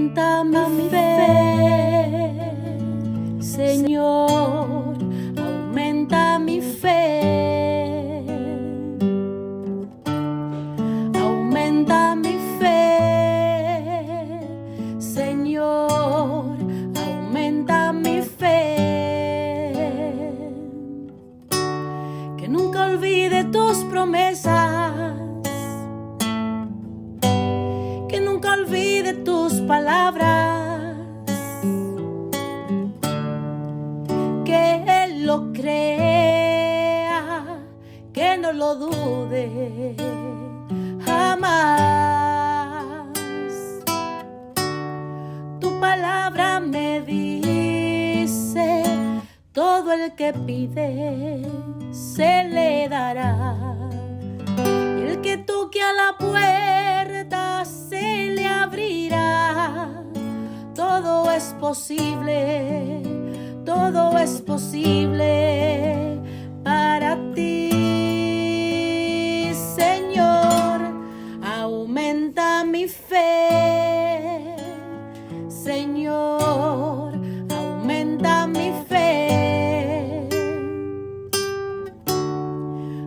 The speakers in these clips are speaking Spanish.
Aumenta mi fe, Señor, aumenta mi fe. Aumenta mi fe, Señor, aumenta mi fe. Que nunca olvide tus promesas, que nunca olvide tus palabras, que Él lo crea, que no lo dude jamás. Tu palabra me dice, todo el que pide se le dará, y el que toque a la puerta se le abrirá. Todo es posible, todo es posible para ti, Señor. Aumenta mi fe, Señor, aumenta mi fe.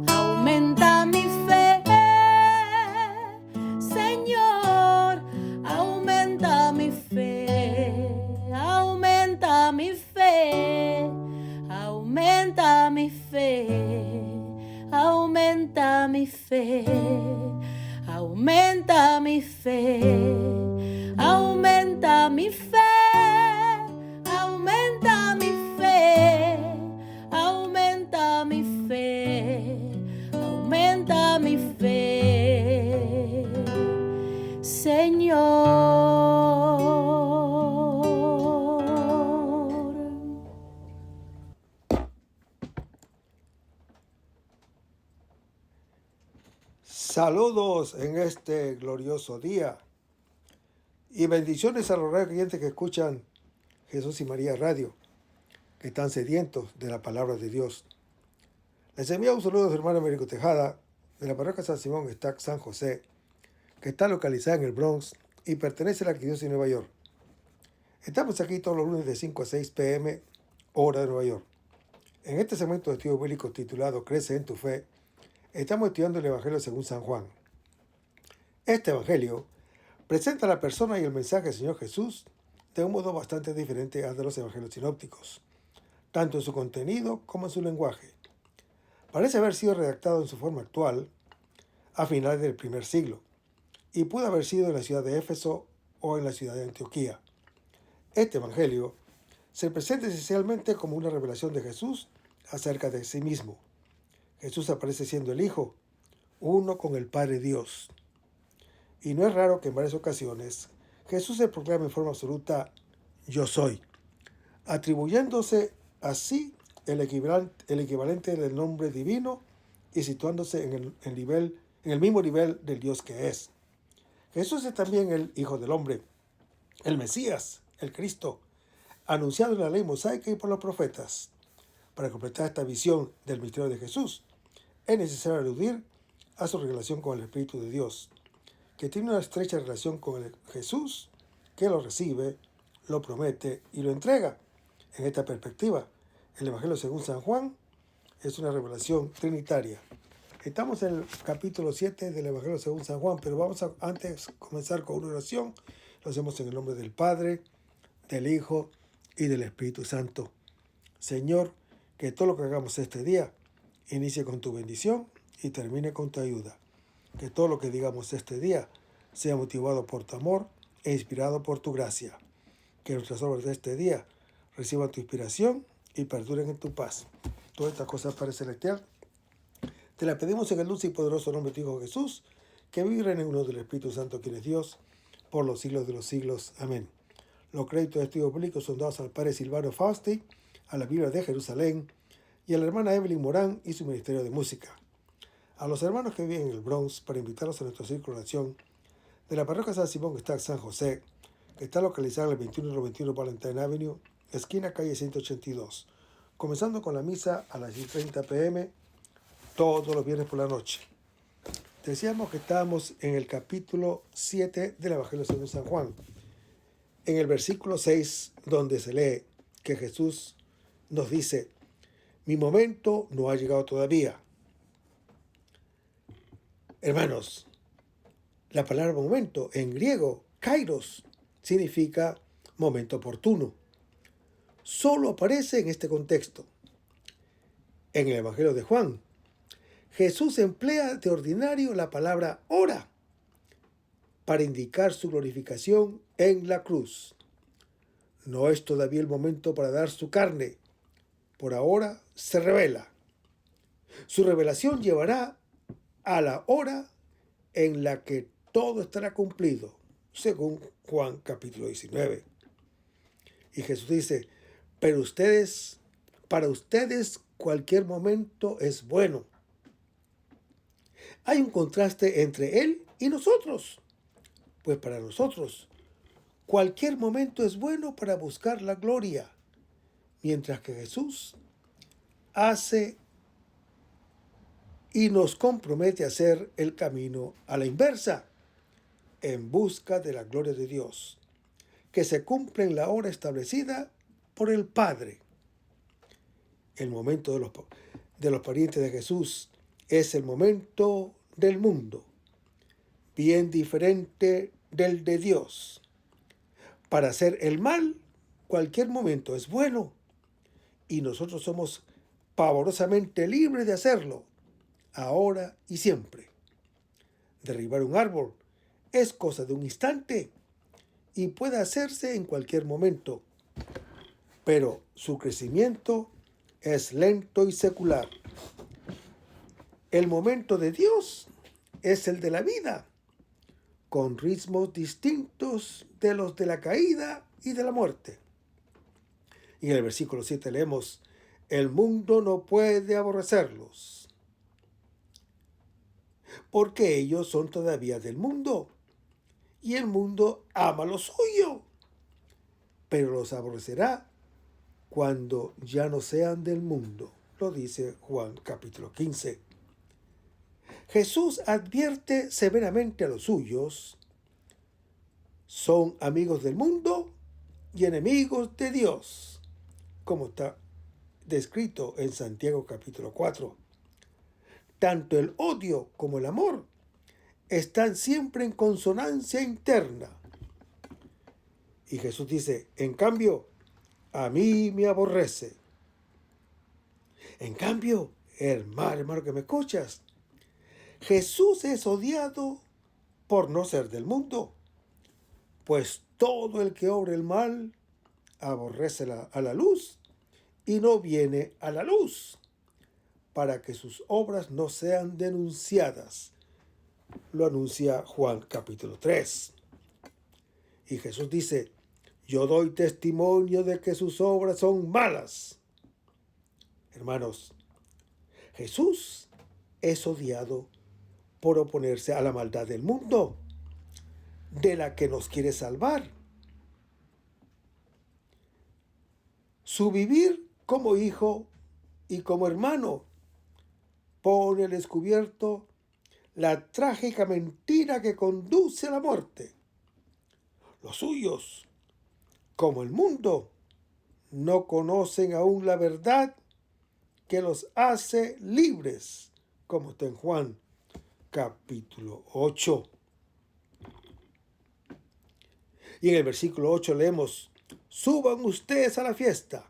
Aumenta mi fe, Señor, aumenta mi fe. Aumenta mi fe, aumenta mi fe, aumenta mi fe, aumenta mi fe, aumenta mi fe, aumenta mi fe, aumenta mi fe, aumenta mi fe, Señor. Saludos en este glorioso día y bendiciones a los creyentes que escuchan Jesús y María Radio, que están sedientos de la palabra de Dios. Les envío un saludo a su hermano Américo Tejada, de la parroquia San Simón Stack San José, que está localizada en el Bronx y pertenece a la Arquidiócesis de Nueva York. Estamos aquí todos los lunes de 5 a 6 p.m. hora de Nueva York. En este segmento de estudio bíblico titulado Crece en tu fe, estamos estudiando el Evangelio según San Juan. Este Evangelio presenta la persona y el mensaje del Señor Jesús de un modo bastante diferente al de los Evangelios sinópticos, tanto en su contenido como en su lenguaje. Parece haber sido redactado en su forma actual a finales del primer siglo y pudo haber sido en la ciudad de Éfeso o en la ciudad de Antioquía. Este Evangelio se presenta esencialmente como una revelación de Jesús acerca de sí mismo. Jesús aparece siendo el Hijo, uno con el Padre Dios. Y no es raro que en varias ocasiones Jesús se proclame en forma absoluta, yo soy, atribuyéndose así el equivalente del nombre divino y situándose en el mismo nivel del Dios que es. Jesús es también el Hijo del Hombre, el Mesías, el Cristo, anunciado en la ley mosaica y por los profetas. Para completar esta visión del misterio de Jesús, es necesario aludir a su relación con el Espíritu de Dios, que tiene una estrecha relación con el Jesús, que lo recibe, lo promete y lo entrega. En esta perspectiva, el Evangelio según San Juan es una revelación trinitaria. Estamos en el capítulo 7 del Evangelio según San Juan, pero vamos a antes comenzar con una oración. Lo hacemos en el nombre del Padre, del Hijo y del Espíritu Santo. Señor, que todo lo que hagamos este día inicie con tu bendición y termine con tu ayuda. Que todo lo que digamos este día sea motivado por tu amor e inspirado por tu gracia. Que nuestras obras de este día reciban tu inspiración y perduren en tu paz. Todas estas cosas, Padre Celestial, te las pedimos en el dulce y poderoso nombre de tu Hijo Jesús, que vive en uno del Espíritu Santo, quien es Dios, por los siglos de los siglos. Amén. Los créditos de estudio público son dados al Padre Silvano Fausti, a la Biblia de Jerusalén y a la hermana Evelyn Morán y su Ministerio de Música. A los hermanos que viven en el Bronx, para invitarlos a nuestro círculo de oración de la parroquia San Simón Stack San José, que está localizada en el 2191 Valentine Avenue, esquina calle 182, comenzando con la misa a las 10:30 p.m. todos los viernes por la noche. Decíamos que estábamos en el capítulo 7 del Evangelio según San Juan. en el versículo 6, donde se lee que Jesús nos dice, mi momento no ha llegado todavía. Hermanos, la palabra momento en griego, kairos, significa momento oportuno. Solo aparece en este contexto. En el Evangelio de Juan, Jesús emplea de ordinario la palabra hora para indicar su glorificación en la cruz. No es todavía el momento para dar su carne. Por ahora se revela. Su revelación llevará a la hora en la que todo estará cumplido, según Juan capítulo 19. Y Jesús dice, pero para ustedes cualquier momento es bueno. Hay un contraste entre Él y nosotros. Pues para nosotros, cualquier momento es bueno para buscar la gloria, mientras que Jesús hace y nos compromete a hacer el camino a la inversa, en busca de la gloria de Dios, que se cumple en la hora establecida por el Padre. El momento de los parientes de Jesús es el momento del mundo, bien diferente del de Dios. Para hacer el mal, cualquier momento es bueno, y nosotros somos pavorosamente libres de hacerlo, ahora y siempre. Derribar un árbol es cosa de un instante y puede hacerse en cualquier momento, pero su crecimiento es lento y secular. El momento de Dios es el de la vida, con ritmos distintos de los de la caída y de la muerte. Y en el versículo 7 leemos, el mundo no puede aborrecerlos, porque ellos son todavía del mundo, y el mundo ama lo suyo, pero los aborrecerá cuando ya no sean del mundo. Lo dice Juan capítulo 15. Jesús advierte severamente a los suyos, son amigos del mundo y enemigos de Dios, como está descrito en Santiago capítulo 4. Tanto el odio como el amor están siempre en consonancia interna. Y Jesús dice, en cambio, a mí me aborrece. En cambio, hermano que me escuchas, Jesús es odiado por no ser del mundo, pues todo el que obra el mal aborrece a la luz y no viene a la luz, para que sus obras no sean denunciadas. Lo anuncia Juan capítulo 3. Y Jesús dice, yo doy testimonio de que sus obras son malas. Hermanos, Jesús es odiado por oponerse a la maldad del mundo, de la que nos quiere salvar. Su vivir como hijo y como hermano pone al descubierto la trágica mentira que conduce a la muerte. Los suyos, como el mundo, no conocen aún la verdad que los hace libres, como está en Juan capítulo 8. Y en el versículo 8 leemos, suban ustedes a la fiesta.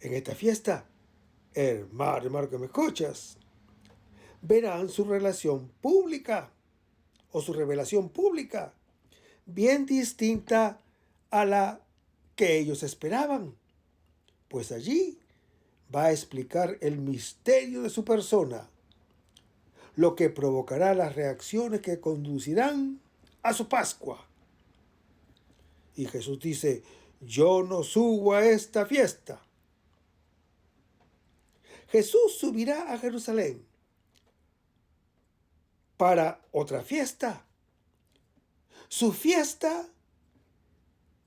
En esta fiesta, hermano que me escuchas, verán su relación pública o su revelación pública, bien distinta a la que ellos esperaban, pues allí va a explicar el misterio de su persona, lo que provocará las reacciones que conducirán a su Pascua. Y Jesús dice, yo no subo a esta fiesta. Jesús subirá a Jerusalén para otra fiesta, su fiesta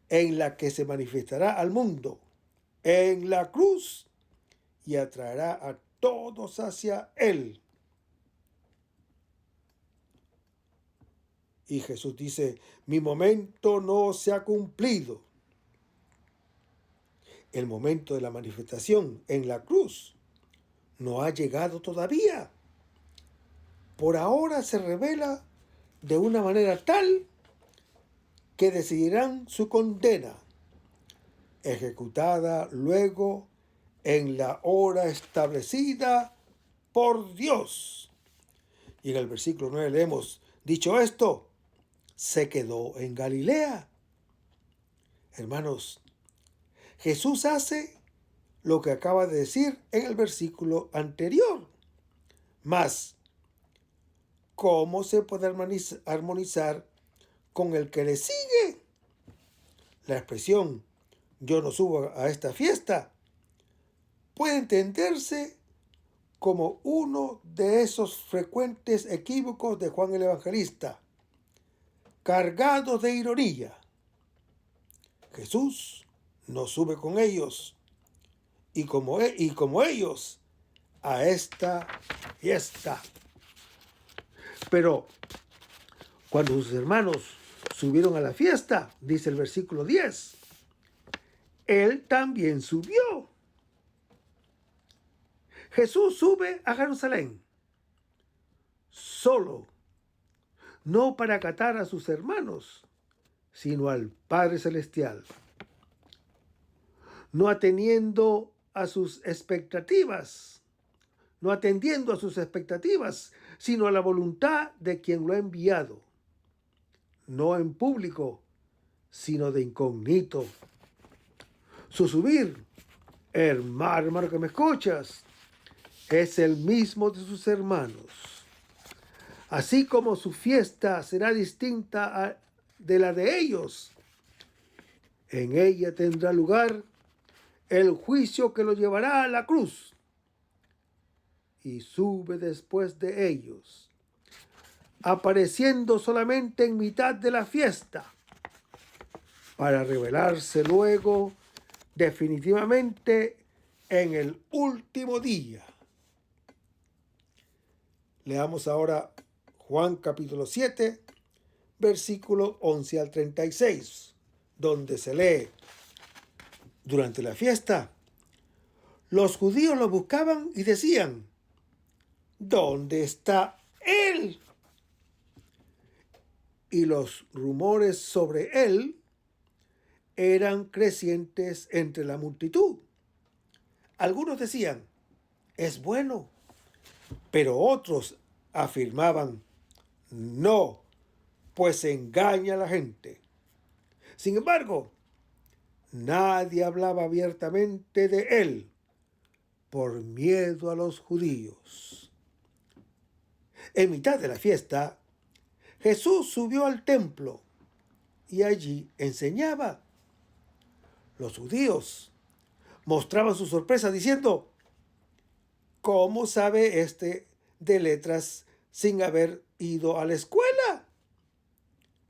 en la que se manifestará al mundo en la cruz y atraerá a todos hacia Él. Y Jesús dice, mi momento no se ha cumplido. El momento de la manifestación en la cruz no ha llegado todavía. Por ahora se revela de una manera tal que decidirán su condena, ejecutada luego en la hora establecida por Dios. Y en el versículo 9 leemos, dicho esto, se quedó en Galilea. Hermanos, Jesús hace lo que acaba de decir en el versículo anterior. Mas, ¿cómo se puede armonizar con el que le sigue? La expresión, yo no subo a esta fiesta, puede entenderse como uno de esos frecuentes equívocos de Juan el Evangelista, cargados de ironía. Jesús no sube con ellos y como ellos a esta fiesta. Pero cuando sus hermanos subieron a la fiesta, dice el versículo 10, él también subió. Jesús sube a Jerusalén solo, no para acatar a sus hermanos, sino al Padre Celestial, no atendiendo a sus expectativas, sino a la voluntad de quien lo ha enviado, no en público, sino de incógnito. Su subir, hermano que me escuchas, es el mismo de sus hermanos. Así como su fiesta será distinta de la de ellos, en ella tendrá lugar el juicio que lo llevará a la cruz. Y sube después de ellos, apareciendo solamente en mitad de la fiesta, para revelarse luego definitivamente en el último día. Leamos ahora Juan capítulo 7, versículo 11 al 36, donde se lee, durante la fiesta, los judíos lo buscaban y decían, ¿dónde está él? Y los rumores sobre él eran crecientes entre la multitud. Algunos decían, es bueno, pero otros afirmaban, no, pues engaña a la gente. Sin embargo, nadie hablaba abiertamente de él por miedo a los judíos. En mitad de la fiesta, Jesús subió al templo y allí enseñaba. Los judíos mostraban su sorpresa diciendo, ¿cómo sabe este de letras sin haber ido a la escuela?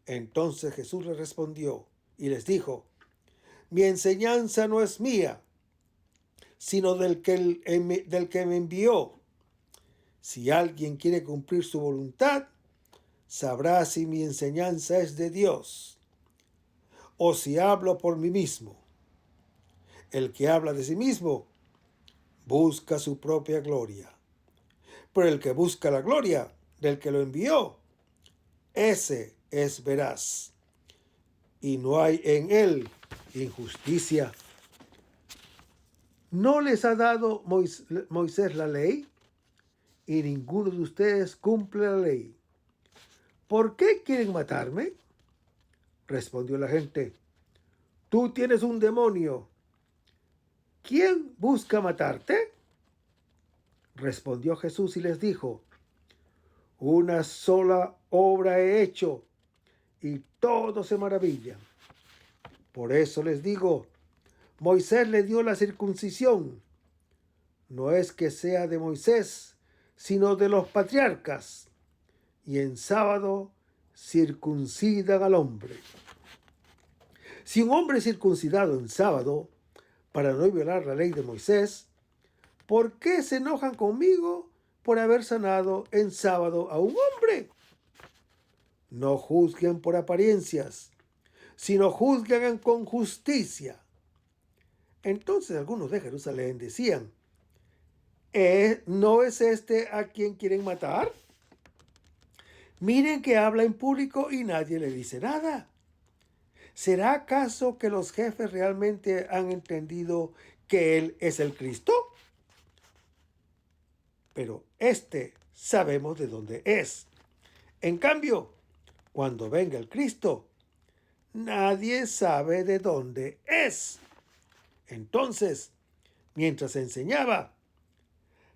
Entonces Jesús les respondió y les dijo, mi enseñanza no es mía, sino del que me envió. Si alguien quiere cumplir su voluntad, sabrá si mi enseñanza es de Dios o si hablo por mí mismo. El que habla de sí mismo busca su propia gloria, pero el que busca la gloria del que lo envió, ese es veraz, y no hay en él injusticia. ¿No les ha dado Moisés la ley? Y ninguno de ustedes cumple la ley. ¿Por qué quieren matarme? Respondió la gente, tú tienes un demonio. ¿Quién busca matarte? Respondió Jesús y les dijo, una sola obra he hecho, y todos se maravillan. Por eso les digo, Moisés le dio la circuncisión. No es que sea de Moisés, sino de los patriarcas. Y en sábado circuncidan al hombre. Si un hombre es circuncidado en sábado, para no violar la ley de Moisés, ¿por qué se enojan conmigo por haber sanado en sábado a un hombre? No juzguen por apariencias, sino juzguen con justicia. Entonces algunos de Jerusalén decían, ¿no es este a quien quieren matar? Miren que habla en público y nadie le dice nada. ¿Será acaso que los jefes realmente han entendido que Él es el Cristo? Pero sabemos de dónde es. En cambio, cuando venga el Cristo, nadie sabe de dónde es. Entonces, mientras enseñaba,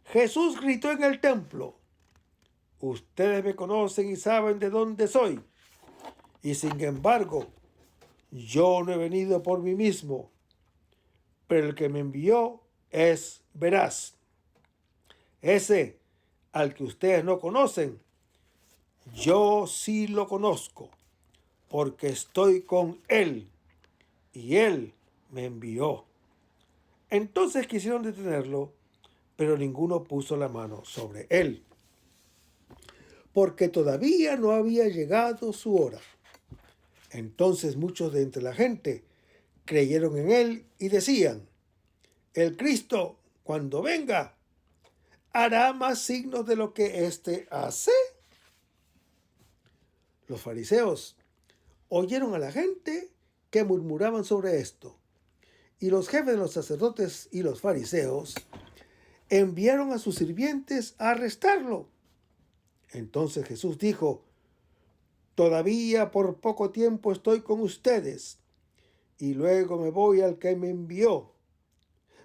Jesús gritó en el templo, ustedes me conocen y saben de dónde soy, y sin embargo, yo no he venido por mí mismo, pero el que me envió es veraz. Ese al que ustedes no conocen, yo sí lo conozco, porque estoy con él, y él me envió. Entonces quisieron detenerlo, pero ninguno puso la mano sobre él, porque todavía no había llegado su hora. Entonces muchos de entre la gente creyeron en él y decían, el Cristo, cuando venga, hará más signos de lo que éste hace. Los fariseos oyeron a la gente que murmuraban sobre esto, y los jefes de los sacerdotes y los fariseos enviaron a sus sirvientes a arrestarlo. Entonces Jesús dijo, todavía por poco tiempo estoy con ustedes, y luego me voy al que me envió.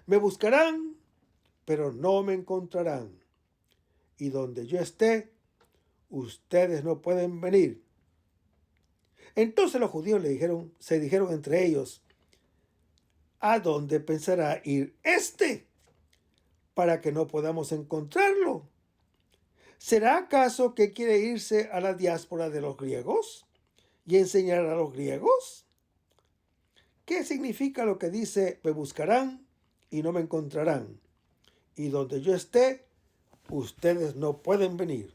Me buscarán, pero no me encontrarán. Y donde yo esté, ustedes no pueden venir. Entonces los judíos se dijeron entre ellos, ¿a dónde pensará ir este para que no podamos encontrarlo? ¿Será acaso que quiere irse a la diáspora de los griegos y enseñar a los griegos? ¿Qué significa lo que dice, me buscarán y no me encontrarán? Y donde yo esté, ustedes no pueden venir.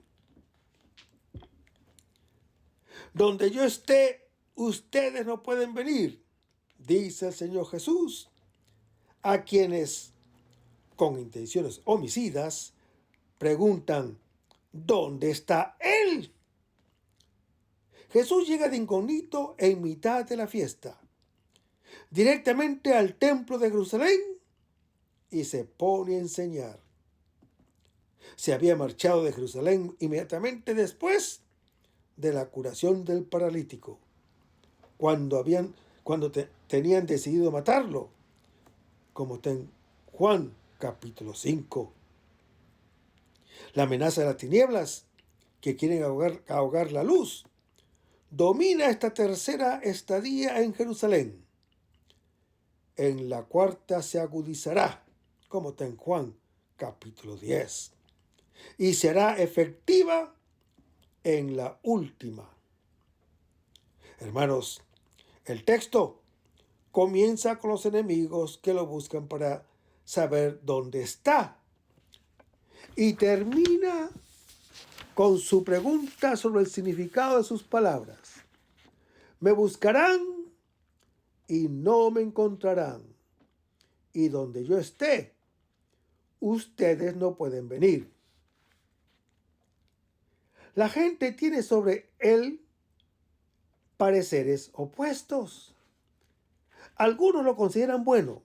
Donde yo esté, ustedes no pueden venir, dice el Señor Jesús, a quienes, con intenciones homicidas, preguntan, ¿dónde está Él? Jesús llega de incógnito en mitad de la fiesta, directamente al templo de Jerusalén, y se pone a enseñar. Se había marchado de Jerusalén inmediatamente después de la curación del paralítico, cuando tenían decidido matarlo, como está en Juan capítulo 5. La amenaza de las tinieblas, que quieren ahogar la luz, domina esta tercera estadía en Jerusalén. En la cuarta se agudizará, como está en Juan capítulo 10, y será efectiva en la última. Hermanos, el texto comienza con los enemigos que lo buscan para saber dónde está, y termina con su pregunta sobre el significado de sus palabras. Me buscarán y no me encontrarán, y donde yo esté, ustedes no pueden venir. La gente tiene sobre él pareceres opuestos. Algunos lo consideran bueno,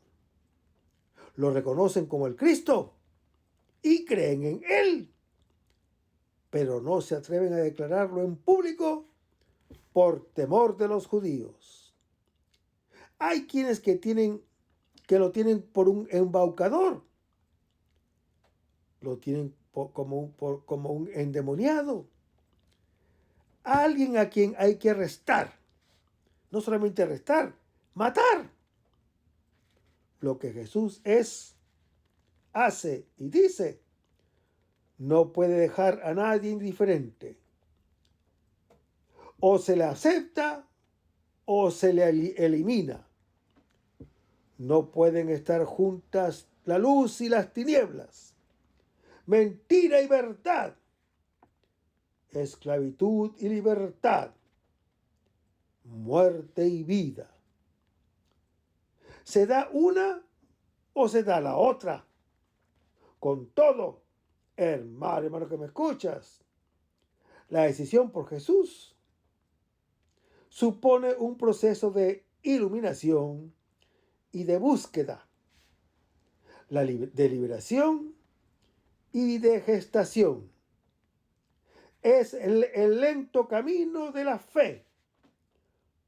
lo reconocen como el Cristo y creen en él, pero no se atreven a declararlo en público por temor de los judíos. Hay quienes que lo tienen por un embaucador, lo tienen como un endemoniado, alguien a quien hay que arrestar, no solamente arrestar, matar. Lo que Jesús hace y dice, no puede dejar a nadie indiferente. O se le acepta o se le elimina. No pueden estar juntas la luz y las tinieblas, mentira y verdad, esclavitud y libertad, muerte y vida. ¿Se da una o se da la otra? Con todo, hermano que me escuchas, la decisión por Jesús supone un proceso de iluminación y de búsqueda, de liberación y de gestación. Es el lento camino de la fe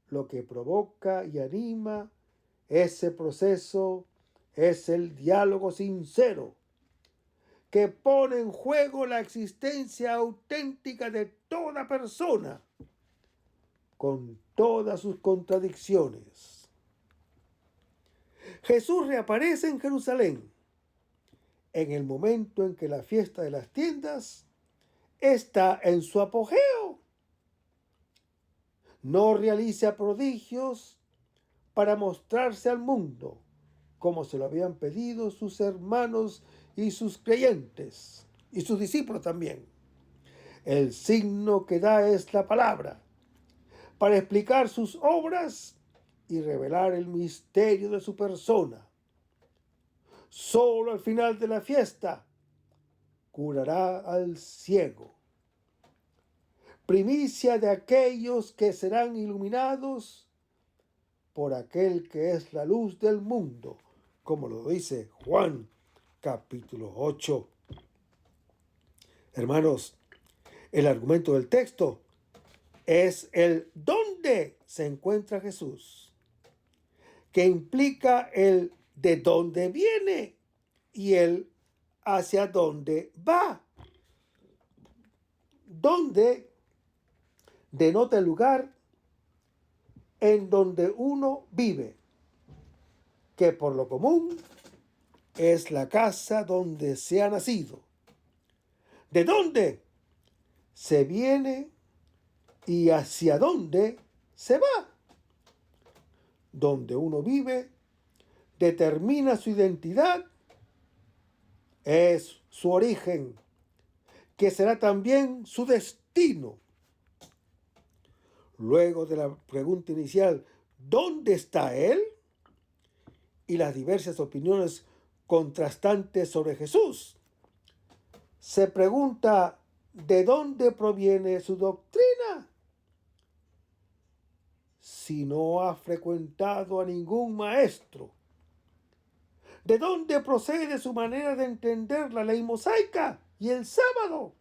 lo que provoca y anima ese proceso. Es el diálogo sincero que pone en juego la existencia auténtica de toda persona con todas sus contradicciones. Jesús reaparece en Jerusalén en el momento en que la fiesta de las tiendas está en su apogeo. No realiza prodigios para mostrarse al mundo, como se lo habían pedido sus hermanos y sus creyentes, y sus discípulos también. El signo que da es la palabra, para explicar sus obras y revelar el misterio de su persona. Solo al final de la fiesta curará al ciego. Primicia de aquellos que serán iluminados por aquel que es la luz del mundo, como lo dice Juan capítulo 8. Hermanos, el argumento del texto es el dónde se encuentra Jesús, que implica el de dónde viene y el hacia dónde va. Dónde denota el lugar en donde uno vive, que por lo común es la casa donde se ha nacido. ¿De dónde se viene y hacia dónde se va? Donde uno vive determina su identidad, es su origen, que será también su destino. Luego de la pregunta inicial, ¿dónde está Él? Y las diversas opiniones contrastantes sobre Jesús, se pregunta ¿de dónde proviene su doctrina? Si no ha frecuentado a ningún maestro. ¿De dónde procede su manera de entender la ley mosaica y el sábado,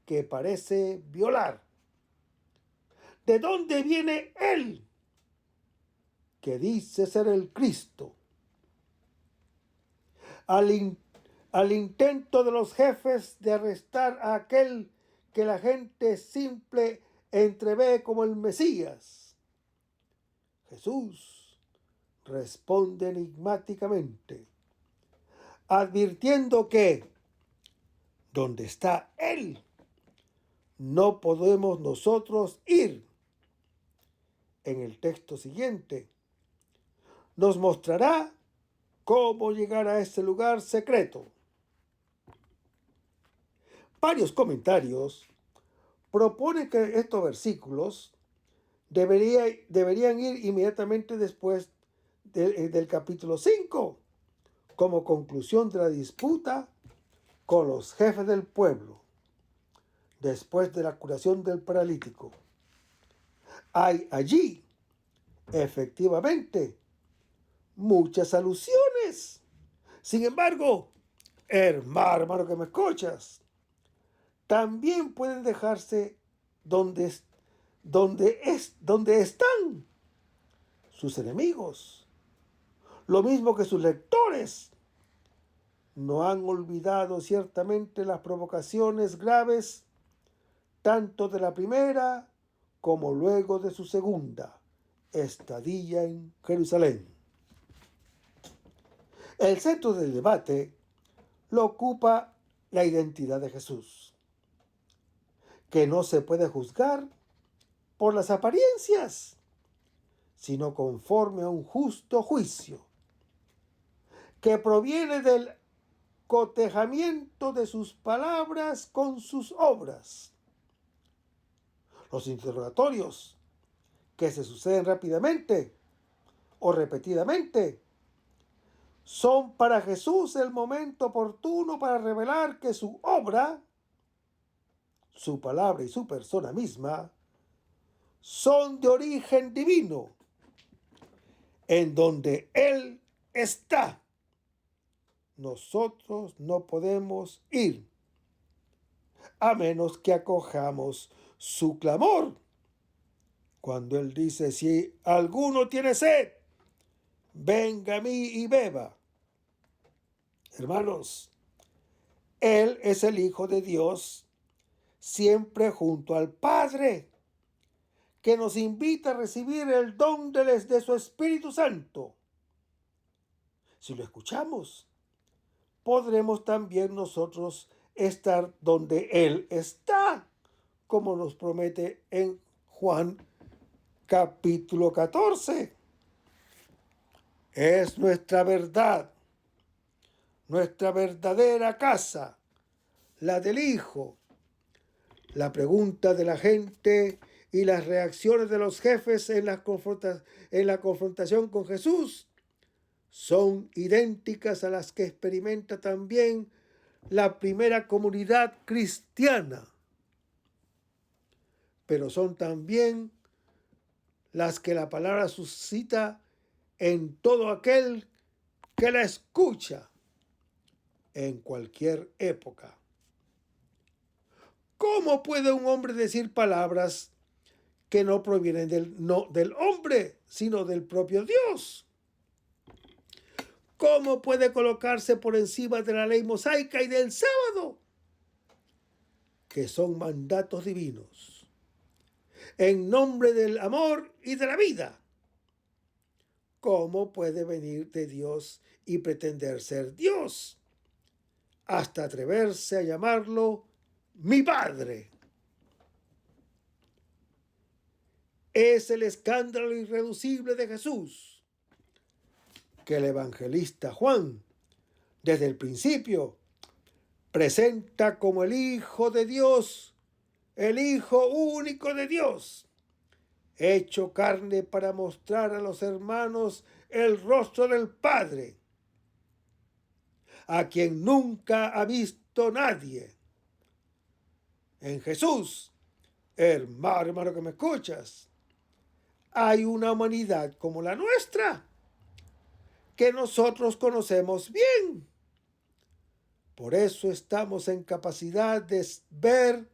que parece violar? ¿De dónde viene Él, que dice ser el Cristo? Al intento de los jefes de arrestar a aquel que la gente simple entrevé como el Mesías, Jesús responde enigmáticamente, advirtiendo que donde está Él, no podemos nosotros ir. En el texto siguiente nos mostrará cómo llegar a ese lugar secreto. Varios comentarios proponen que estos versículos deberían ir inmediatamente después del capítulo 5, como conclusión de la disputa con los jefes del pueblo, después de la curación del paralítico. Hay allí, efectivamente, muchas alusiones. Sin embargo, hermano que me escuchas, también pueden dejarse donde están sus enemigos. Lo mismo que sus lectores. No han olvidado ciertamente las provocaciones graves, tanto de la primera como luego de su segunda estadía en Jerusalén. El centro del debate lo ocupa la identidad de Jesús, que no se puede juzgar por las apariencias, sino conforme a un justo juicio, que proviene del cotejamiento de sus palabras con sus obras. Los interrogatorios que se suceden rápidamente o repetidamente, son para Jesús el momento oportuno para revelar que su obra, su palabra y su persona misma son de origen divino, en donde Él está. Nosotros no podemos ir, a menos que acojamos su clamor. Cuando Él dice, si alguno tiene sed, venga a mí y beba. Hermanos, Él es el Hijo de Dios, siempre junto al Padre, que nos invita a recibir el don de su Espíritu Santo. Si lo escuchamos, podremos también nosotros estar donde Él está, como nos promete en Juan capítulo 14. Es nuestra verdad, nuestra verdadera casa, la del Hijo. La pregunta de la gente y las reacciones de los jefes en la confrontación con Jesús son idénticas a las que experimenta también la primera comunidad cristiana, pero son también las que la palabra suscita en todo aquel que la escucha en cualquier época. ¿Cómo puede un hombre decir palabras que no provienen del hombre, sino del propio Dios? ¿Cómo puede colocarse por encima de la ley mosaica y del sábado, que son mandatos divinos, en nombre del amor y de la vida? ¿Cómo puede venir de Dios y pretender ser Dios, hasta atreverse a llamarlo mi Padre? Es el escándalo irreducible de Jesús, que el evangelista Juan, desde el principio, presenta como el Hijo de Dios, el Hijo único de Dios, hecho carne para mostrar a los hermanos el rostro del Padre, a quien nunca ha visto nadie. En Jesús, hermano que me escuchas, hay una humanidad como la nuestra, que nosotros conocemos bien. Por eso estamos en capacidad de ver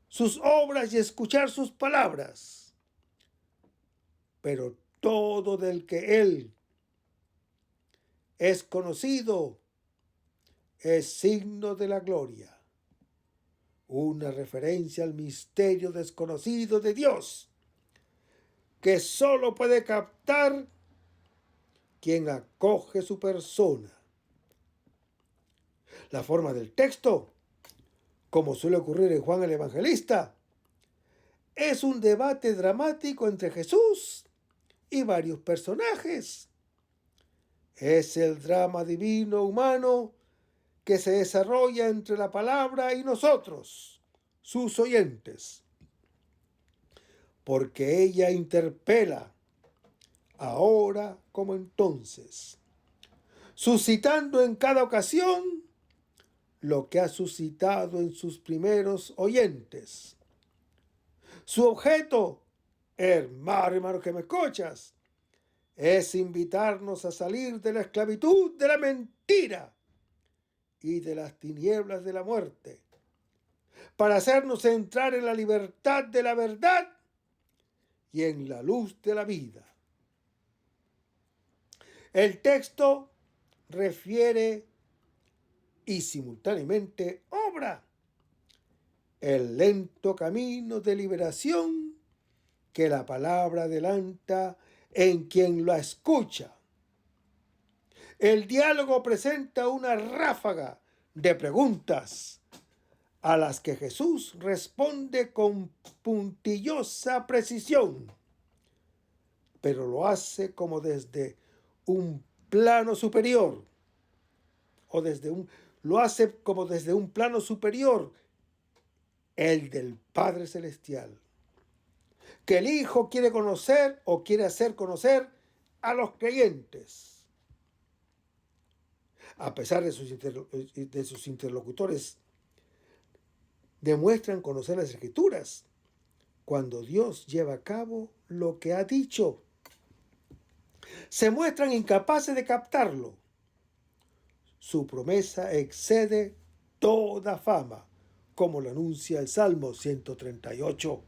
sus obras y escuchar sus palabras. Pero todo del que Él es conocido es signo de la gloria, una referencia al misterio desconocido de Dios, que solo puede captar quien acoge su persona. La forma del texto, como suele ocurrir en Juan el Evangelista, es un debate dramático entre Jesús y varios personajes. Es el drama divino humano que se desarrolla entre la palabra y nosotros, sus oyentes, porque ella interpela, ahora como entonces, suscitando en cada ocasión lo que ha suscitado en sus primeros oyentes. Su objeto, hermano que me escuchas, es invitarnos a salir de la esclavitud de la mentira y de las tinieblas de la muerte, para hacernos entrar en la libertad de la verdad y en la luz de la vida. El texto refiere y simultáneamente obra el lento camino de liberación que la palabra adelanta en quien la escucha. El diálogo presenta una ráfaga de preguntas a las que Jesús responde con puntillosa precisión, pero lo hace como desde un plano superior, lo hace como desde un plano superior, el del Padre Celestial. que el Hijo quiere conocer o quiere hacer conocer a los creyentes. A pesar de sus interlocutores, demuestran conocer las Escrituras cuando Dios lleva a cabo lo que ha dicho. Se muestran incapaces de captarlo. Su promesa excede toda fama, como lo anuncia el Salmo 138.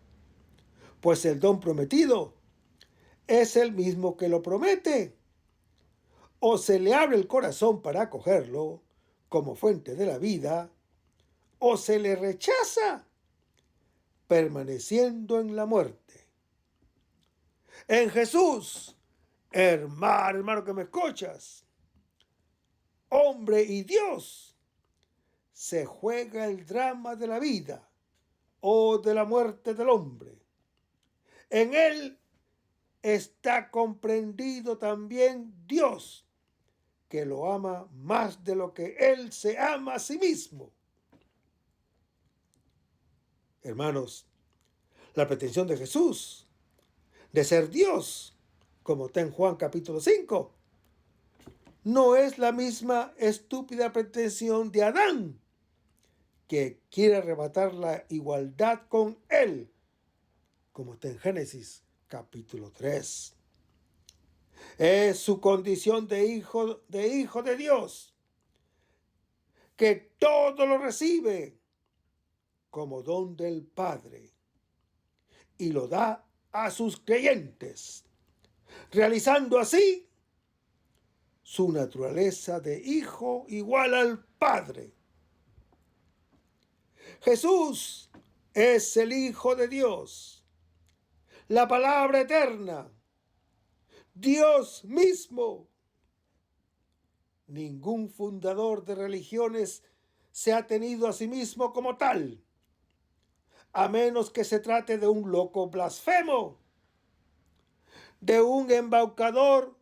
Pues el don prometido es el mismo que lo promete. O se le abre el corazón para acogerlo como fuente de la vida, o se le rechaza, permaneciendo en la muerte. En Jesús, hermano que me escuchas, hombre y Dios, se juega el drama de la vida o de la muerte del hombre. En Él está comprendido también Dios, que lo ama más de lo que Él se ama a sí mismo. Hermanos, la pretensión de Jesús de ser Dios, como está en Juan capítulo 5, no es la misma estúpida pretensión de Adán, que quiere arrebatar la igualdad con Él, como está en Génesis capítulo 3. Es su condición de hijo de Dios, que todo lo recibe como don del Padre y lo da a sus creyentes, realizando así su naturaleza de hijo igual al Padre. Jesús es el Hijo de Dios, la palabra eterna, Dios mismo. Ningún fundador de religiones se ha tenido a sí mismo como tal, a menos que se trate de un loco blasfemo, de un embaucador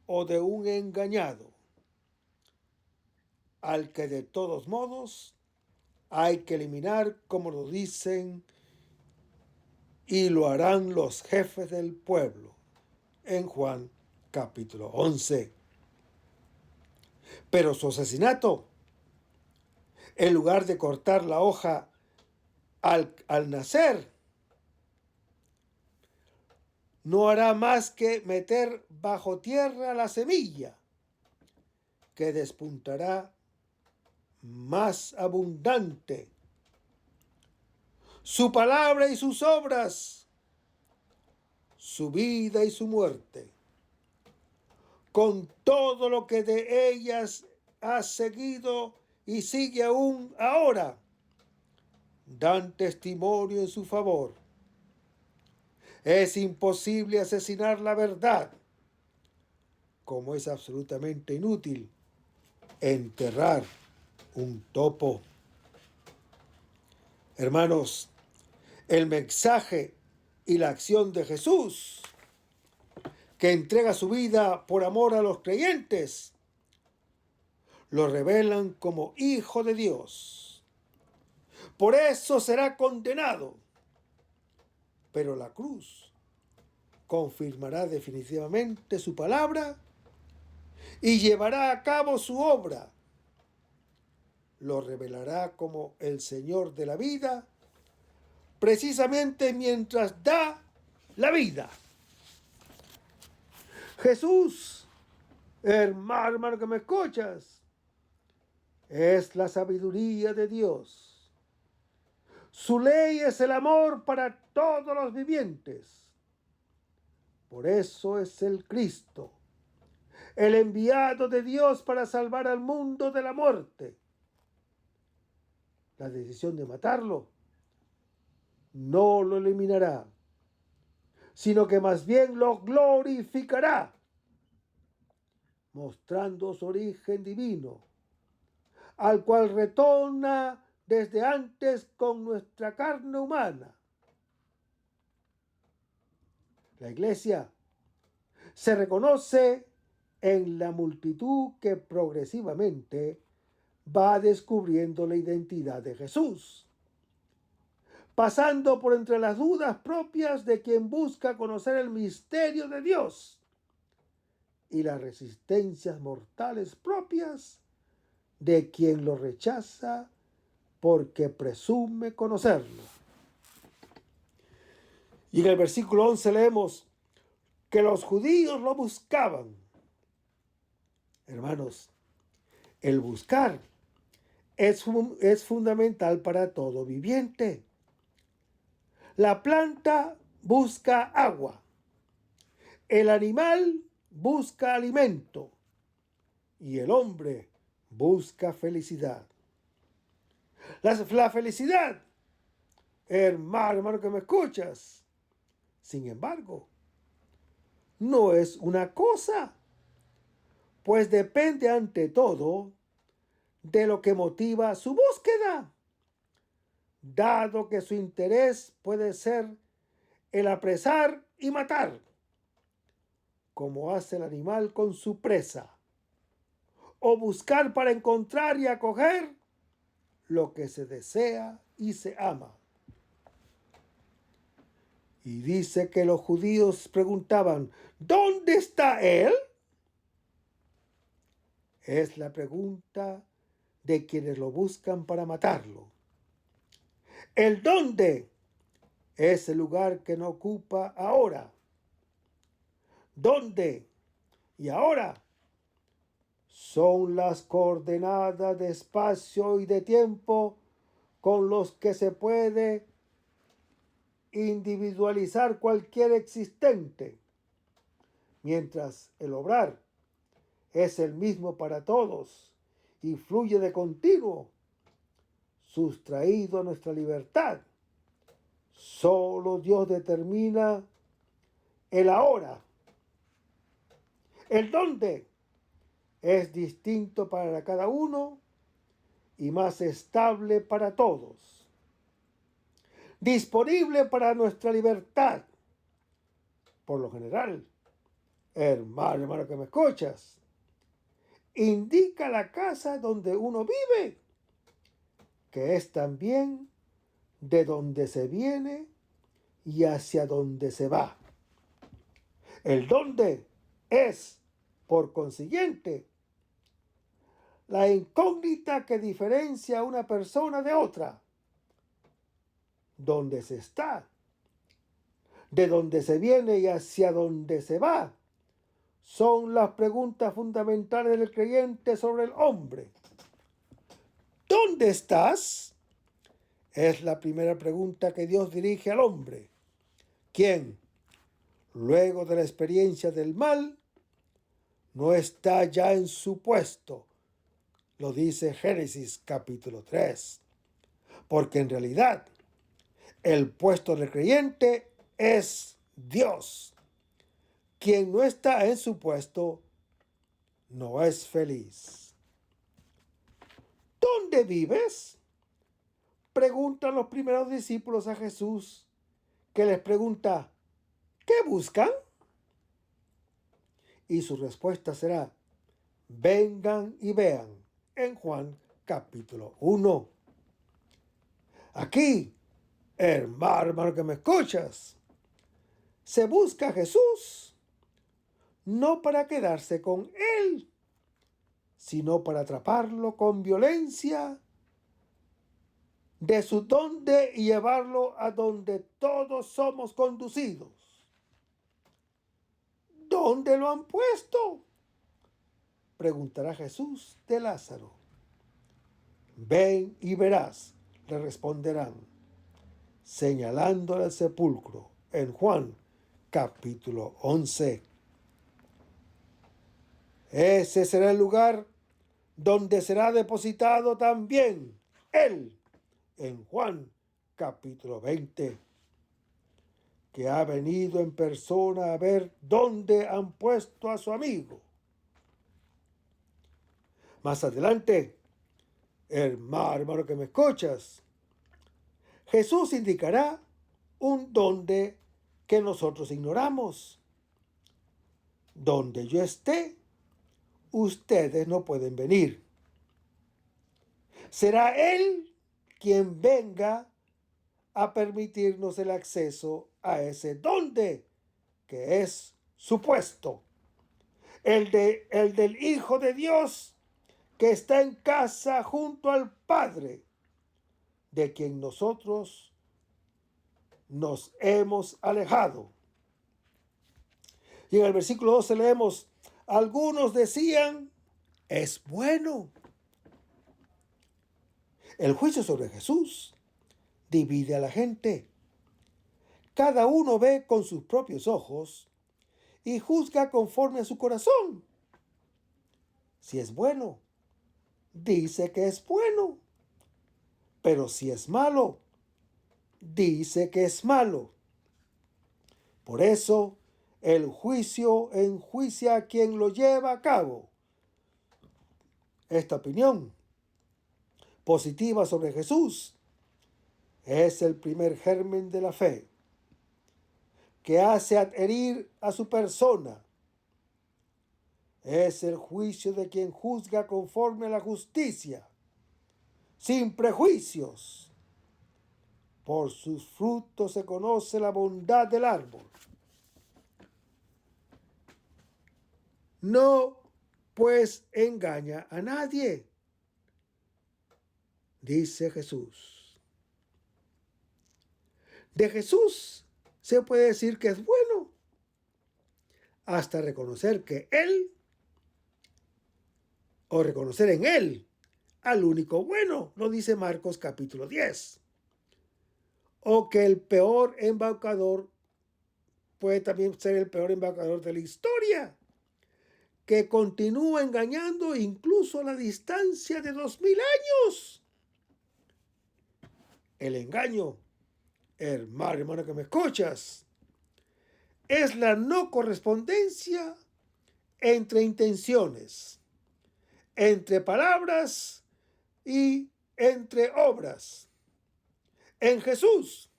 o de un engañado, al que de todos modos hay que eliminar, como lo dicen y lo harán los jefes del pueblo, en Juan capítulo 11. Pero su asesinato, en lugar de cortar la hoja al nacer, no hará más que meter bajo tierra la semilla, que despuntará más abundante. Su palabra y sus obras, su vida y su muerte, con todo lo que de ellas ha seguido y sigue aún ahora, dan testimonio en su favor. Es imposible asesinar la verdad, como es absolutamente inútil enterrar un topo. Hermanos, el mensaje y la acción de Jesús, que entrega su vida por amor a los creyentes, lo revelan como Hijo de Dios. Por eso será condenado, pero la cruz confirmará definitivamente su palabra y llevará a cabo su obra. Lo revelará como el Señor de la vida, precisamente mientras da la vida. Jesús, hermano que me escuchas, es la sabiduría de Dios. Su ley es el amor para todos los vivientes. Por eso es el Cristo, el enviado de Dios para salvar al mundo de la muerte. La decisión de matarlo no lo eliminará, sino que más bien lo glorificará, mostrando su origen divino, al cual retorna desde antes con nuestra carne humana. La Iglesia se reconoce en la multitud que progresivamente va descubriendo la identidad de Jesús. pasando por entre las dudas propias de quien busca conocer el misterio de Dios y las resistencias mortales propias de quien lo rechaza porque presume conocerlo. Y en el versículo 11 leemos que los judíos lo buscaban. Hermanos, el buscar es fundamental para todo viviente. La planta busca agua, el animal busca alimento y el hombre busca felicidad. La felicidad, hermano que me escuchas, sin embargo, no es una cosa, pues depende ante todo de lo que motiva su búsqueda, dado que su interés puede ser el apresar y matar, como hace el animal con su presa, o buscar para encontrar y acoger lo que se desea y se ama. Y dice que los judíos preguntaban, ¿dónde está él? Es la pregunta de quienes lo buscan para matarlo. El dónde es el lugar que no ocupa ahora. ¿Dónde y ahora son las coordenadas de espacio y de tiempo con los que se puede individualizar cualquier existente, mientras el obrar es el mismo para todos y fluye de continuo, sustraído a nuestra libertad. Solo Dios determina el ahora. El dónde es distinto para cada uno y más estable para todos. Disponible para nuestra libertad. Por lo general, hermano que me escuchas, indica la casa donde uno vive, que es también de donde se viene y hacia donde se va. El dónde es, por consiguiente, la incógnita que diferencia a una persona de otra. ¿Dónde se está? De dónde se viene y hacia dónde se va. Son las preguntas fundamentales del creyente sobre el hombre. ¿Dónde estás? Es la primera pregunta que Dios dirige al hombre, quien, luego de la experiencia del mal, no está ya en su puesto. Lo dice Génesis capítulo 3. Porque en realidad el puesto del creyente es Dios. Quien no está en su puesto no es feliz. ¿Dónde vives? Preguntan los primeros discípulos a Jesús, que les pregunta, ¿qué buscan? Y su respuesta será, vengan y vean, en Juan capítulo 1. Aquí, hermano que me escuchas, se busca a Jesús no para quedarse con él, sino para atraparlo con violencia de su dónde y llevarlo a donde todos somos conducidos. ¿Dónde lo han puesto? Preguntará Jesús de Lázaro. Ven y verás, le responderán, señalándole al sepulcro en Juan capítulo 11. Ese será el lugar donde será depositado también él en Juan capítulo 20, que ha venido en persona a ver dónde han puesto a su amigo. Más adelante, hermano que me escuchas, Jesús indicará un dónde que nosotros ignoramos. Donde yo esté, ustedes no pueden venir. Será Él quien venga a permitirnos el acceso a ese donde, que es supuesto, el del Hijo de Dios que está en casa junto al Padre, de quien nosotros nos hemos alejado. Y en el versículo 12 leemos, algunos decían, es bueno. El juicio sobre Jesús divide a la gente. Cada uno ve con sus propios ojos y juzga conforme a su corazón. Si es bueno, dice que es bueno. Pero si es malo, dice que es malo. Por eso, el juicio enjuicia a quien lo lleva a cabo. Esta opinión positiva sobre Jesús es el primer germen de la fe, que hace adherir a su persona. Es el juicio de quien juzga conforme a la justicia, sin prejuicios. Por sus frutos se conoce la bondad del árbol. No, pues, engaña a nadie, dice Jesús. De Jesús se puede decir que es bueno, hasta reconocer que Él, o reconocer en Él, al único bueno, lo dice Marcos capítulo 10. O que el peor embaucador puede también ser el peor embaucador de la historia, que continúa engañando incluso a la distancia de 2000 años. El engaño, hermano que me escuchas, es la no correspondencia entre intenciones, entre palabras y entre obras. En Jesús,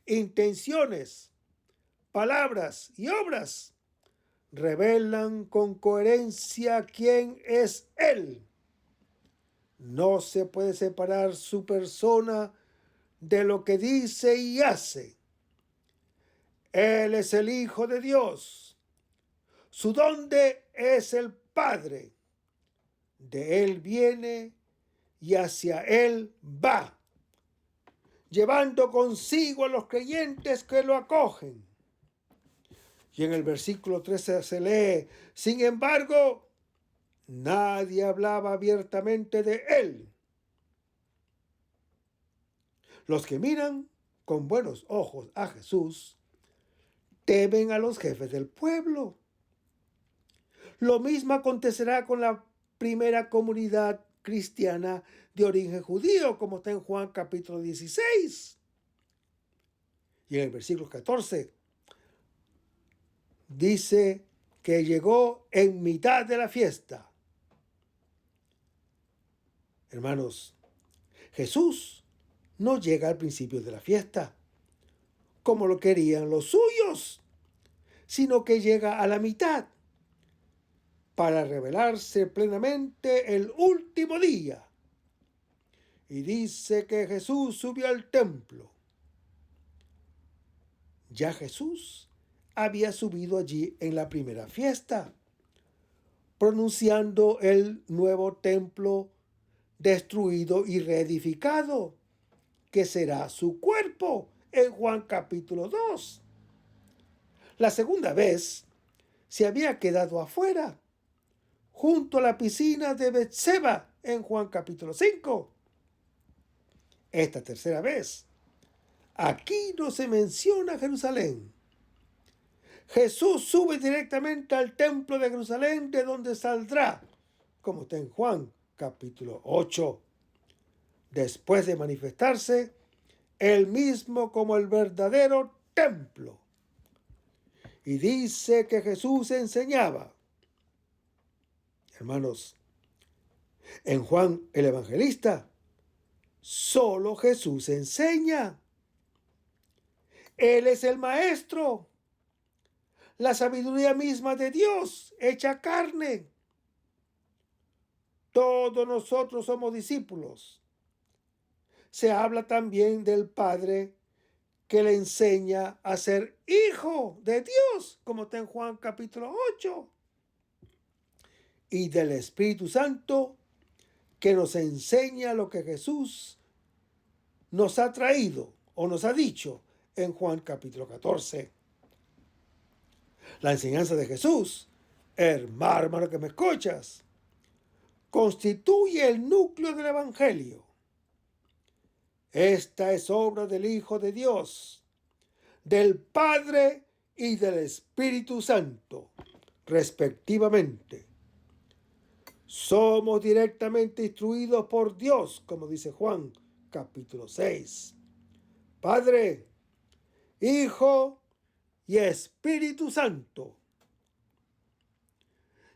intenciones, palabras y obras revelan con coherencia quién es Él. No se puede separar su persona de lo que dice y hace. Él es el Hijo de Dios. Su dónde es el Padre. De Él viene y hacia Él va, llevando consigo a los creyentes que lo acogen. Y en el versículo 13 se lee, sin embargo, nadie hablaba abiertamente de Él. Los que miran con buenos ojos a Jesús temen a los jefes del pueblo. Lo mismo acontecerá con la primera comunidad cristiana de origen judío, como está en Juan capítulo 16. Y en el versículo 14 dice que llegó en mitad de la fiesta. Hermanos, Jesús no llega al principio de la fiesta, como lo querían los suyos, sino que llega a la mitad, para revelarse plenamente el último día. Y dice que Jesús subió al templo. Ya Jesús había subido allí en la primera fiesta, pronunciando el nuevo templo destruido y reedificado, que será su cuerpo, en Juan capítulo 2. La segunda vez se había quedado afuera, junto a la piscina de Betseba, en Juan capítulo 5. Esta tercera vez, aquí no se menciona Jerusalén. Jesús sube directamente al templo de Jerusalén, de donde saldrá, como está en Juan capítulo 8, después de manifestarse él mismo como el verdadero templo. Y dice que Jesús enseñaba. Hermanos, en Juan el Evangelista, solo Jesús enseña. Él es el maestro, la sabiduría misma de Dios hecha carne. Todos nosotros somos discípulos. se habla también del Padre que le enseña a ser hijo de Dios, como está en Juan capítulo 8, y del Espíritu Santo que nos enseña lo que Jesús nos ha traído o nos ha dicho en Juan capítulo 14. La enseñanza de Jesús, hermano que me escuchas, constituye el núcleo del Evangelio. Esta es obra del Hijo de Dios, del Padre y del Espíritu Santo, respectivamente. Somos directamente instruidos por Dios, como dice Juan capítulo 6. Padre, Hijo y Espíritu Santo.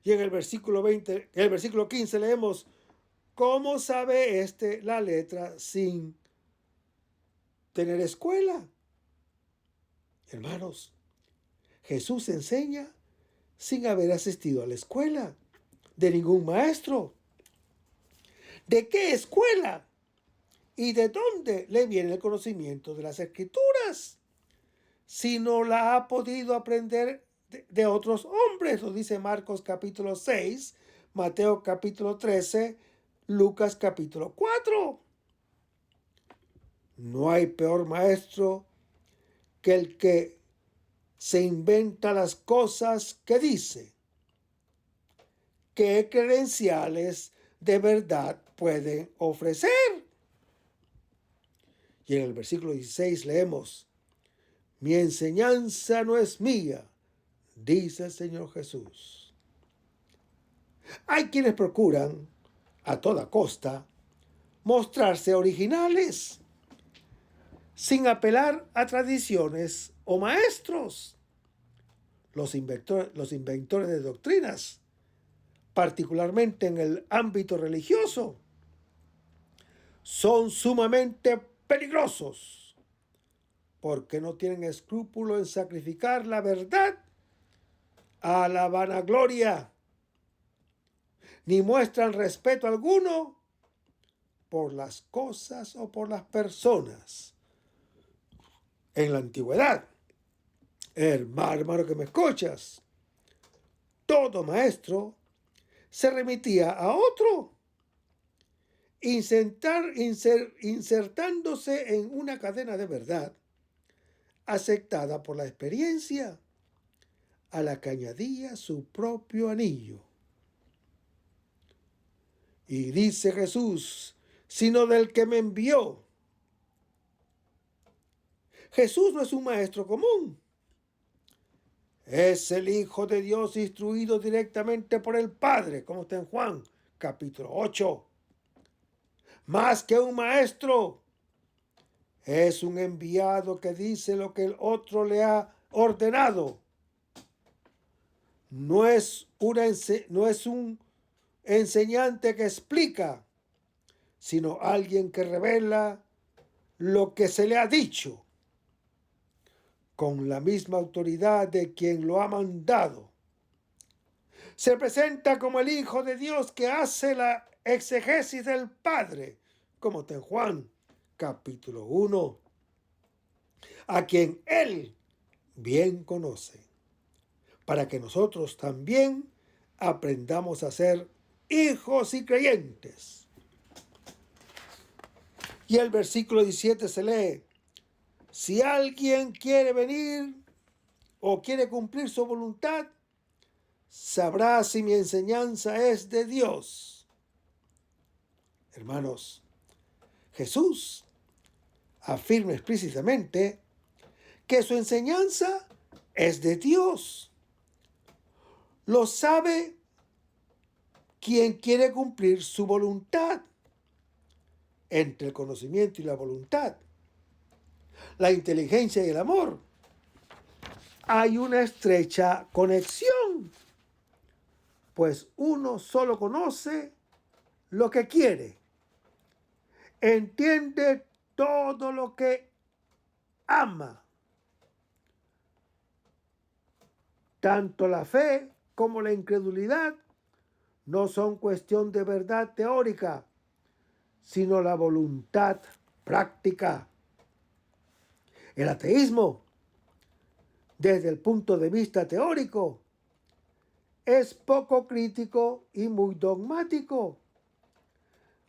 Y en el versículo 15 leemos, ¿cómo sabe la letra sin tener escuela? Hermanos, Jesús enseña sin haber asistido a la escuela de ningún maestro. ¿De qué escuela? ¿Y de dónde le viene el conocimiento de las Escrituras? Si no la ha podido aprender de otros hombres, lo dice Marcos capítulo 6, Mateo capítulo 13, Lucas capítulo 4. No hay peor maestro que el que se inventa las cosas que dice. ¿Qué credenciales de verdad pueden ofrecer? Y en el versículo 16 leemos, mi enseñanza no es mía, dice el Señor Jesús. Hay quienes procuran, a toda costa, mostrarse originales, sin apelar a tradiciones o maestros. Los inventores de doctrinas, particularmente en el ámbito religioso, son sumamente peligrosos porque no tienen escrúpulo en sacrificar la verdad a la vanagloria, ni muestran respeto alguno por las cosas o por las personas. En la antigüedad, hermano que me escuchas, todo maestro se remitía a otro, insertándose en una cadena de verdad aceptada por la experiencia, a la que añadía su propio anillo. Y dice Jesús, sino del que me envió. Jesús no es un maestro común. Es el Hijo de Dios instruido directamente por el Padre, como está en Juan capítulo 8. Más que un maestro, es un enviado que dice lo que el otro le ha ordenado. No es un enseñante que explica, sino alguien que revela lo que se le ha dicho, con la misma autoridad de quien lo ha mandado. Se presenta como el Hijo de Dios que hace la exegesis del Padre, como está en Juan capítulo 1, a quien Él bien conoce, para que nosotros también aprendamos a ser hijos y creyentes. Y el versículo 17 se lee, si alguien quiere venir o quiere cumplir su voluntad, sabrá si mi enseñanza es de Dios. Hermanos, Jesús afirma explícitamente que su enseñanza es de Dios. Lo sabe quien quiere cumplir su voluntad. Entre el conocimiento y la voluntad, la inteligencia y el amor, hay una estrecha conexión, pues uno solo conoce lo que quiere, entiende todo lo que ama. Tanto la fe como la incredulidad no son cuestión de verdad teórica, sino la voluntad práctica. El ateísmo, desde el punto de vista teórico, es poco crítico y muy dogmático.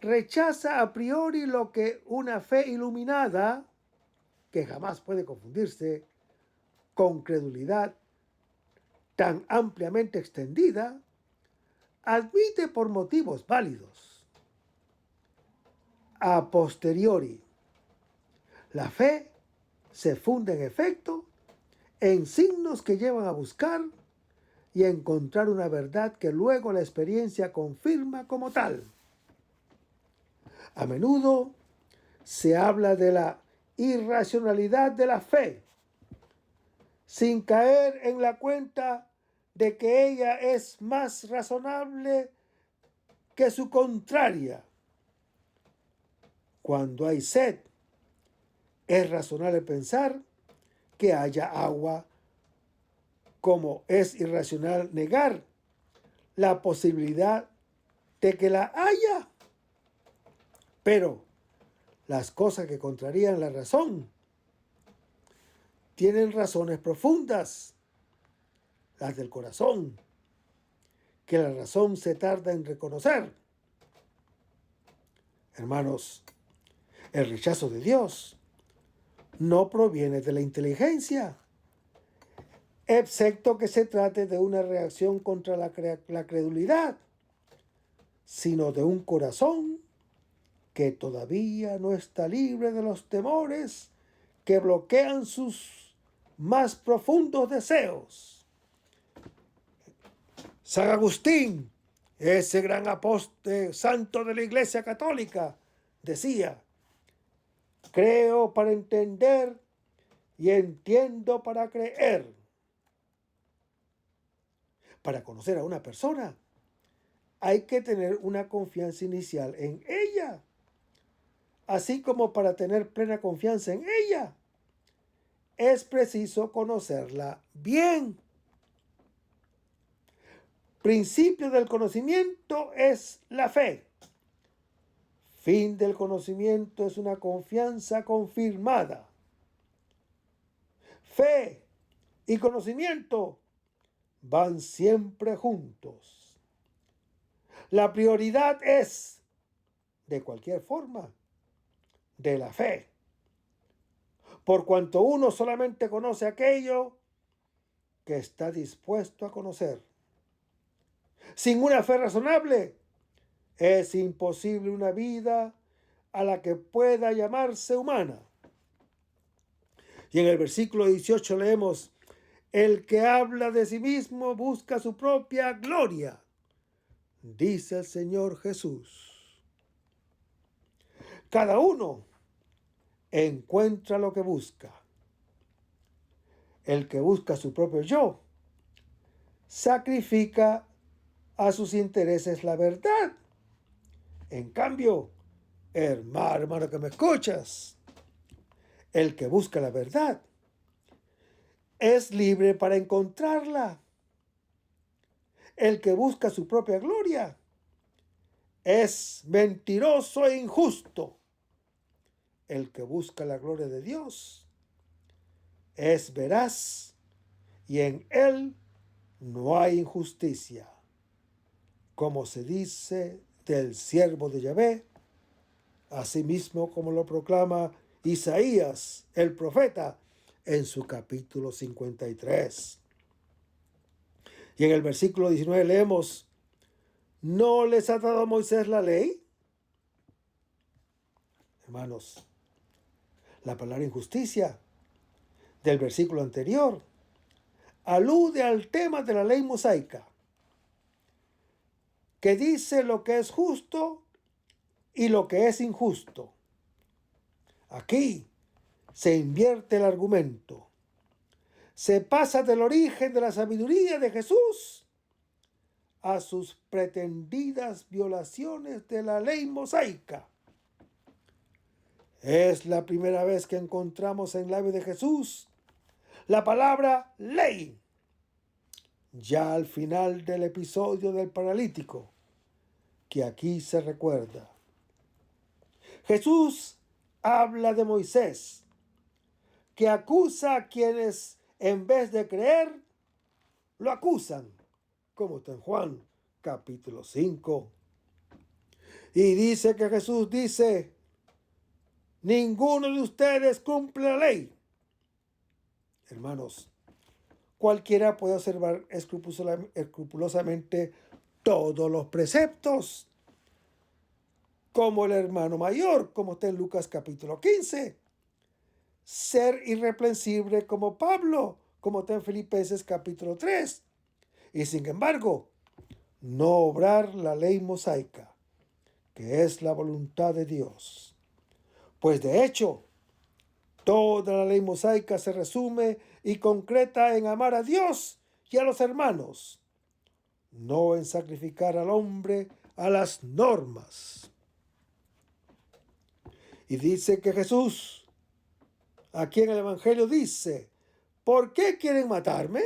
Rechaza a priori lo que una fe iluminada, que jamás puede confundirse con credulidad tan ampliamente extendida, admite por motivos válidos. A posteriori, la fe se funda en efecto en signos que llevan a buscar y a encontrar una verdad que luego la experiencia confirma como tal. A menudo se habla de la irracionalidad de la fe, sin caer en la cuenta de que ella es más razonable que su contraria. Cuando hay sed, es razonable pensar que haya agua, como es irracional negar la posibilidad de que la haya. Pero las cosas que contrarían la razón tienen razones profundas, las del corazón, que la razón se tarda en reconocer. Hermanos, el rechazo de Dios no proviene de la inteligencia, excepto que se trate de una reacción contra la credulidad, sino de un corazón que todavía no está libre de los temores que bloquean sus más profundos deseos. San Agustín, ese gran apóstol santo de la Iglesia Católica, decía: creo para entender y entiendo para creer. Para conocer a una persona, hay que tener una confianza inicial en ella, así como para tener plena confianza en ella, es preciso conocerla bien. Principio del conocimiento es la fe. Fin del conocimiento es una confianza confirmada. Fe y conocimiento van siempre juntos. La prioridad es, de cualquier forma, de la fe. Por cuanto uno solamente conoce aquello que está dispuesto a conocer. Sin una fe razonable, es imposible una vida a la que pueda llamarse humana. Y en el versículo 18 leemos: el que habla de sí mismo busca su propia gloria, dice el Señor Jesús. Cada uno encuentra lo que busca. El que busca su propio yo sacrifica a sus intereses la verdad. En cambio, hermano que me escuchas, el que busca la verdad es libre para encontrarla. El que busca su propia gloria es mentiroso e injusto. El que busca la gloria de Dios es veraz y en él no hay injusticia. Como se dice del siervo de Yahvé, asimismo como lo proclama Isaías, el profeta, en su capítulo 53. Y en el versículo 19 leemos: ¿no les ha dado Moisés la ley? Hermanos, la palabra injusticia del versículo anterior alude al tema de la ley mosaica, que dice lo que es justo y lo que es injusto. Aquí se invierte el argumento. Se pasa del origen de la sabiduría de Jesús a sus pretendidas violaciones de la ley mosaica. Es la primera vez que encontramos en labios de Jesús la palabra ley. Ya al final del episodio del paralítico, que aquí se recuerda. Jesús habla de Moisés, que acusa a quienes en vez de creer, lo acusan, como está en Juan capítulo 5. Y dice que Jesús dice, ninguno de ustedes cumple la ley. Hermanos, cualquiera puede observar escrupulosamente todos los preceptos, como el hermano mayor, como está en Lucas capítulo 15. Ser irreprensible como Pablo, como está en Filipenses capítulo 3. Y sin embargo, no obrar la ley mosaica, que es la voluntad de Dios. Pues de hecho, toda la ley mosaica se resume y concreta en amar a Dios y a los hermanos, no en sacrificar al hombre a las normas. Y dice que Jesús, aquí en el Evangelio dice, ¿por qué quieren matarme?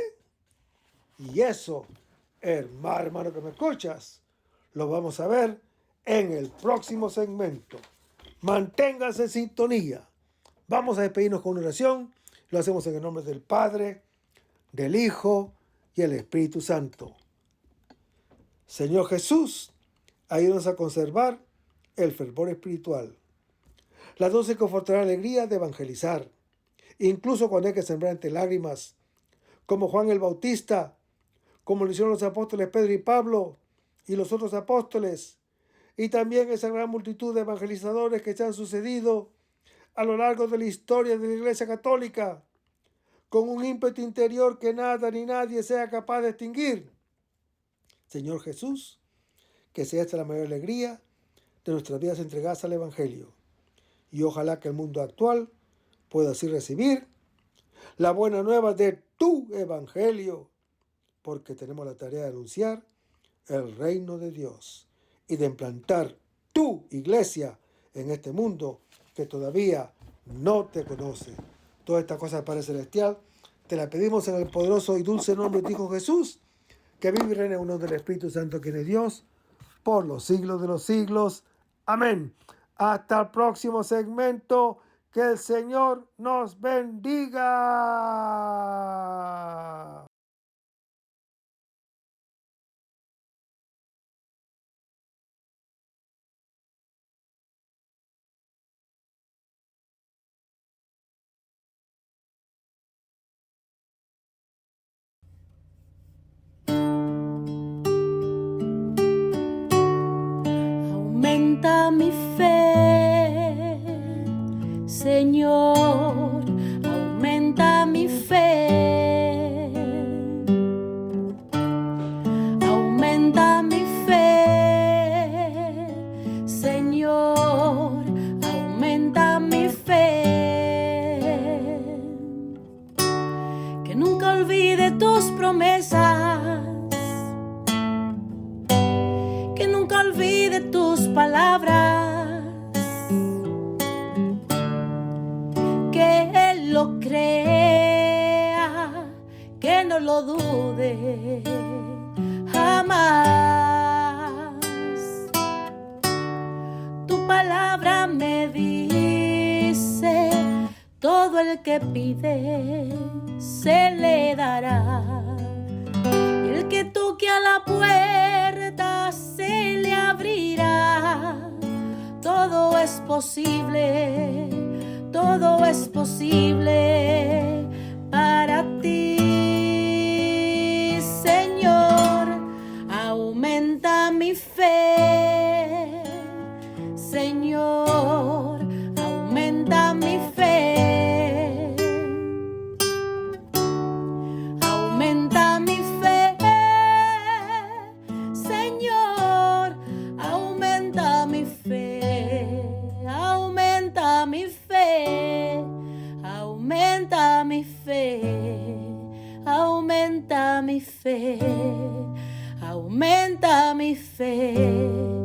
Y eso, hermano que me escuchas, lo vamos a ver en el próximo segmento. Manténgase en sintonía. Vamos a despedirnos con una oración. Lo hacemos en el nombre del Padre, del Hijo y el Espíritu Santo. Señor Jesús, ayúdanos a conservar el fervor espiritual, la dulce y confortadora alegría de evangelizar, incluso cuando hay que sembrar entre lágrimas, como Juan el Bautista, como lo hicieron los apóstoles Pedro y Pablo y los otros apóstoles, y también esa gran multitud de evangelizadores que se han sucedido a lo largo de la historia de la Iglesia Católica, con un ímpetu interior que nada ni nadie sea capaz de extinguir. Señor Jesús, que sea esta la mayor alegría de nuestras vidas entregadas al Evangelio. Y ojalá que el mundo actual pueda así recibir la buena nueva de tu Evangelio, porque tenemos la tarea de anunciar el reino de Dios y de implantar tu iglesia en este mundo que todavía no te conoce. Todas estas cosas, Padre Celestial, te las pedimos en el poderoso y dulce nombre de tu Hijo Jesús, que vive y reina en unión del Espíritu Santo, quien es Dios, por los siglos de los siglos. Amén. Hasta el próximo segmento. Que el Señor nos bendiga. Aumenta mi fe, Señor, aumenta mi fe. Aumenta mi fe, Señor, aumenta mi fe. Que nunca olvide tus promesas, que nunca olvide tus palabras, que Él lo crea, que no lo dude jamás. Tu palabra me dice, todo el que pide se le dará, y el que toque a la puerta se le abrirá. Todo es posible, todo es posible para ti, Señor. Aumenta mi fe, Señor, aumenta mi fe. Aumenta mi fe, Señor, aumenta mi fe. Aumenta mi fe, aumenta mi fe, aumenta mi fe, aumenta mi fe.